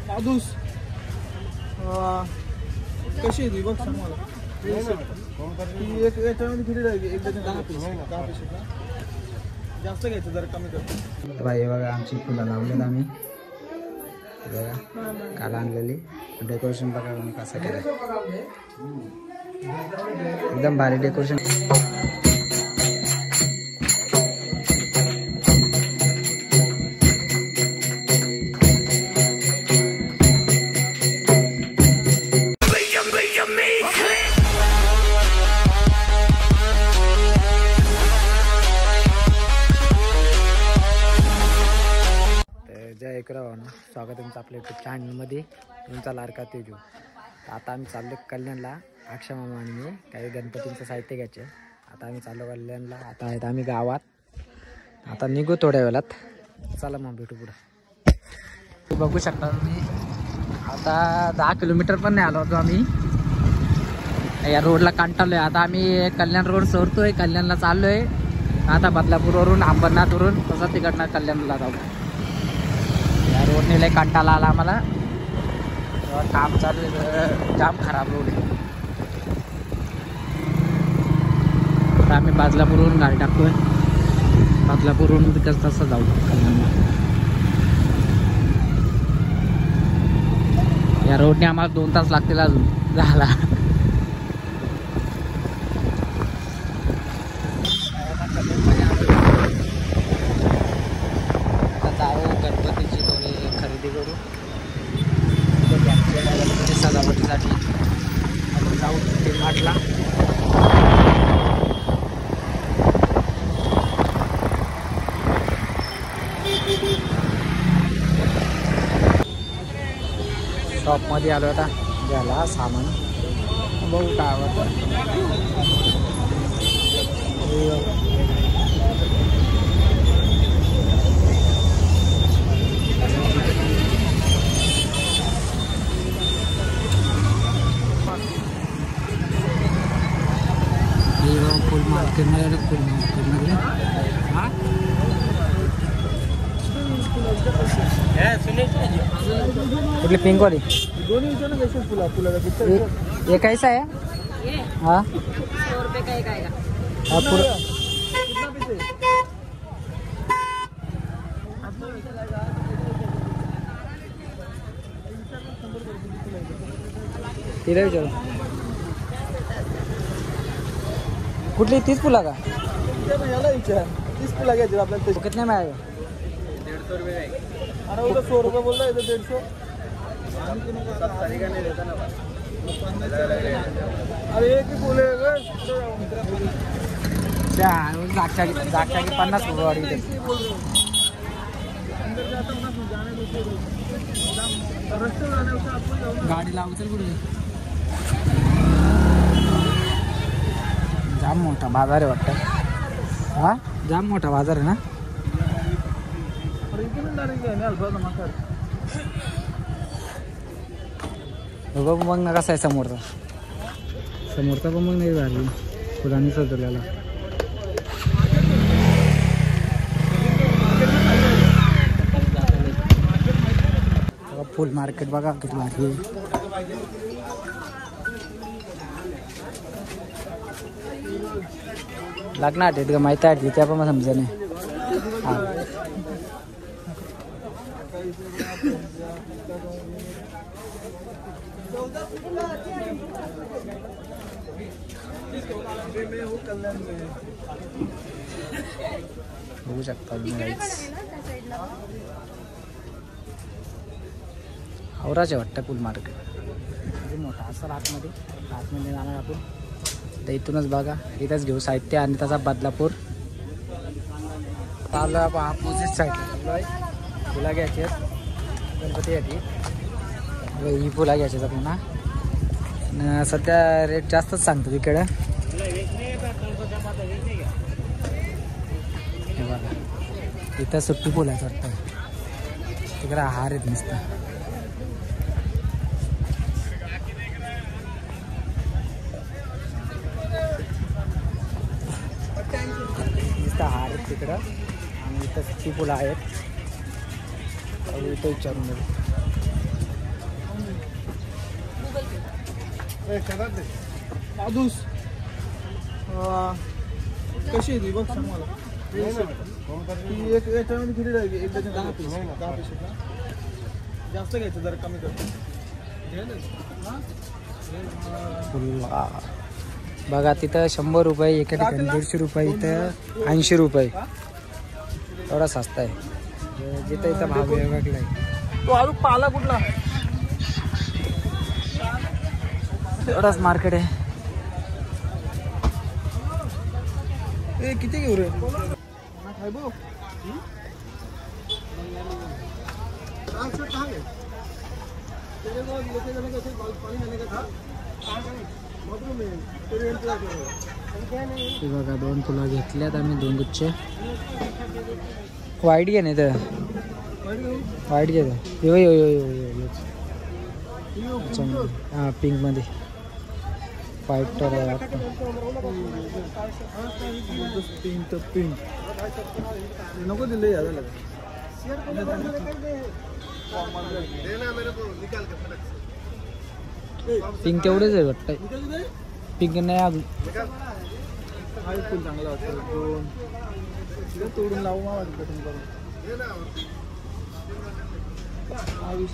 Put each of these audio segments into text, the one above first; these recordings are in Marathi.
माधूस कशी आहे ती बघ सांग मला. ती एक याच्यामध्ये किती राहिली? एक डझन 10 पीस. 10 पीस जास्त घ्यायचं जरा कमी कर. बाई बघा आमची फुलं लावलेत आम्ही बघा काल आणलेली. डेकोरेशन बघा कसं केलं एकदम भारी डेकोरेशन. जय एकरावांनो, स्वागत आहे तुमचं आपल्या यूट्यूब चॅनलमध्ये. तुमचा लाडका तेजू. आता आम्ही चाललो कल्याणला. अक्षय मामा आणि मी काही गणपतींचं साहित्य घ्यायचे. आता आम्ही चाललो कल्याणला. आता आहेत आम्ही गावात. आता निघू थोड्या वेळात. चला मग भेटू पुढं. बघू शकता तुम्ही आता 10 किलोमीटर पण नाही आलो होतो आम्ही. या रोडला कंटाळलो आहे. आता आम्ही कल्याण रोड सोडतोय. कल्याणला चाललो आहे. आता बदलापूरवरून अंबरनाथवरून तसं तिकडनं कल्याणला जाऊ. या रोडने लय कंटाळा आला आम्हाला. काम चालू आहे. जाम खराब रोड आहे. आता आम्ही बदलापूरवरून गाडी टाकतोय. बदलापूरवरून तिकडं तसं जाऊ कल्याणला. या रोडने आम्हाला 2 तास लागतील अजून झाला. गणपतीची थोडी खरेदी करू सजावटीसाठी. आपण जाऊ डीमार्टला. शॉपमध्ये आलो आता घ्यायला सामान. बघू काय आवडतं. फुल मार्केटमध्ये कुठली पिंक वाली ये कैसा है? हाँ 100 रुपये का एक आएगा. हाँ पूरा तिला विचारू. कुठली 30 फुला का? याला विचार 30 फुला घ्यायचे आपल्याला. कितने में आएगा? 150 रुपये. अरे वो तो 100 रुपये बोल रहा है. 150. अरे एक ही बोलेगा. जागच्या की 50 रुपये वाढी दे. गाडी लावू चल कुठे. जाम मोठा बाजार आहे वाटतं. हा जाम मोठा बाजार आहे ना. बघ मग ना कसा आहे समोरचा. समोरचा पण मग नाही झाली फुलांनी सजवलेला. फुल मार्केट बघा किती भारी. लग्नात आहेत का माहिती आहे त्या पण मला समजा नाही. बघू शकता औराचे वाटतं फुल मार्केट मोठा असं. आतमध्ये जाणार आपण. तर इथूनच बघा. इथंच घेऊ साहित्य आणि त्याचा बदलापूर चालू आहे. आपण अपोजिट साईडला फुला घ्यायची आहेत गणपतीसाठी. ही फुला घ्यायची आहेत पुन्हा. सध्या रेट जास्तच सांगतो तिकडं. बघा इथं सुट्टी फुल आहे वाटतं. तिकडं हार आहेत नुसतं. हार आहेत तिकडं आणि इथं सुट्टी फुलं आहेत. इथं विचारून माधूस कशी आहे ती बघ सांग मला. ती एक याच्यामध्ये किती राहिली? एक डझन 10 पीस. 10 पीस का जास्त घ्यायचं जरा कमी कर. बघा तिथं 100 रुपये एका ठिकाणी 150 रुपये, इथं 80 रुपये. एवढा स्वस्त आहे जिथं इथं भाव वेगवेगळा आहे. तो अजून पाला कुठला? एवढाच मार्केट आहे. ए किती घेऊ रे? काय बघ बघा 2 फुलं घेतल्यात आम्ही, 2 गुच्छे. वाईट घे नाही तर वाईट घे. हां पिंक मध्ये व्हाईट पिंक नको दिले यायला. पिंक तेवढेच आहे वाटतं. पिंक नाही अजून. हा फुल चांगला वाटतं. तोडून लावू मा वाटतं कटिंग करून. 40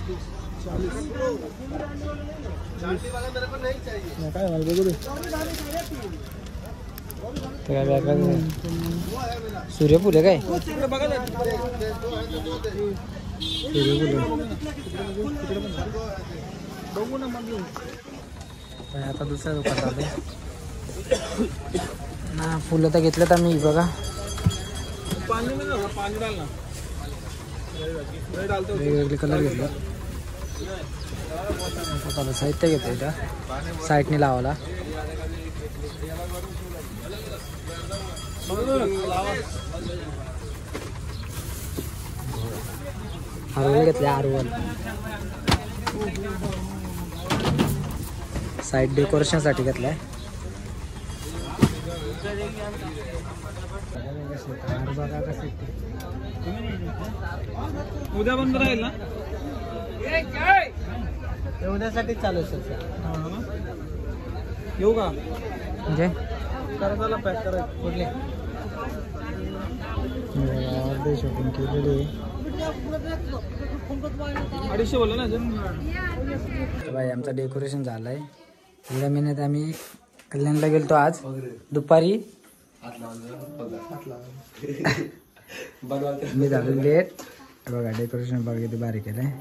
काय मला बघू दे. सूर्यफूल आहे काय? बघू ना मग. आता दुसऱ्या दुकानात आले ना. फुलं तर घेतलं तर मी बघा. पाणी डाल ना. वेगवेगळे कलर घेतले. साहित्य घेतो इथं साईडने लावायला. आरवल घेतले. आरवल साईड डेकोरेशन साठी घेतलाय. उद्या बंद राहील ना? उद्यासाठी चालू आहे सर. येऊ का? म्हणजे करायला पॅक करायचं. कुठले अर्धे शॉपिंग केलेली. 250 बोलला ना. बाई आमचं डेकोरेशन झालंय. एवढ्या महिन्यात आम्ही कल्याणला गेलतो आज दुपारी. मी झालो लेट. बघा डेकोरेशन बघा किती भारी केलंय.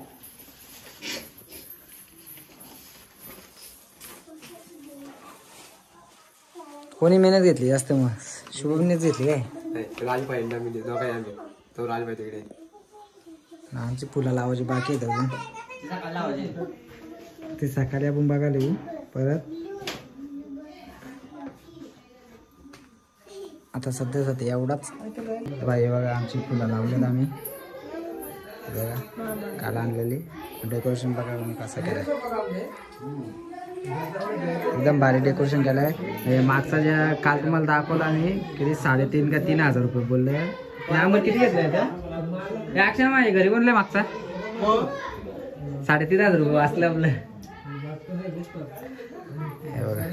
कोणी मेहनत घेतली जास्त? मग शुभमनेच घेतली काय? आमची फुलं लावायची बाकी आहेत अजून. ते सकाळी आपण बघायला येऊ परत. आता सध्या एवढाच. बाई बघा आमची फुलं लावलेत आम्ही. बघा काल आणलेली. डेकोरेशन बघा कसं केलं. एकदम भारी डेकोरेशन केलंय. मागचा ज्या काल तुम्हाला दाखवला आम्ही किती 3,500 का 3,000 रुपये बोलले. नंबर किती घेतलाय त्या अक्षर माझ्या घरी बनलाय मागचा 3,500 रुपये वाचलं आपलं. हे बघा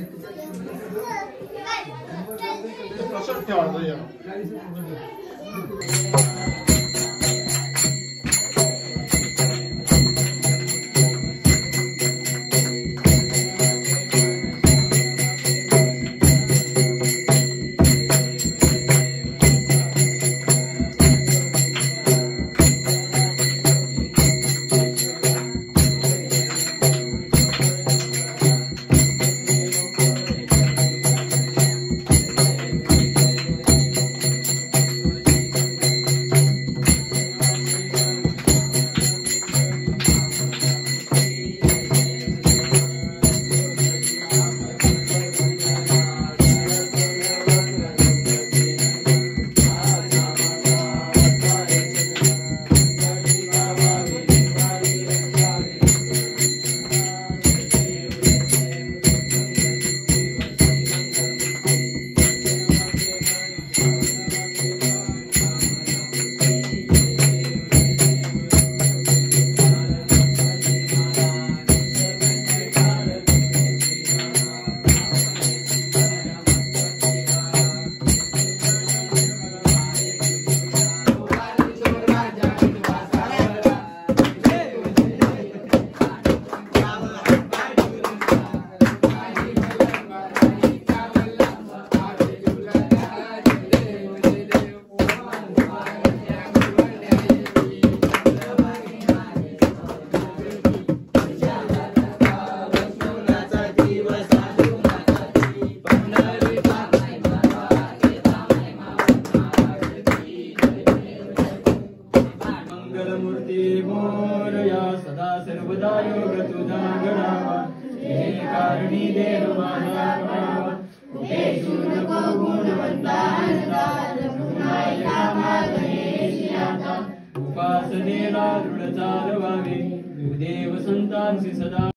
सर्वदा योग तुझा घडावा हे कारणी देव माझा करावा उपेक्षू नको गुणवंता उपासनेला दृढ चालवावे देव संतांसी सदा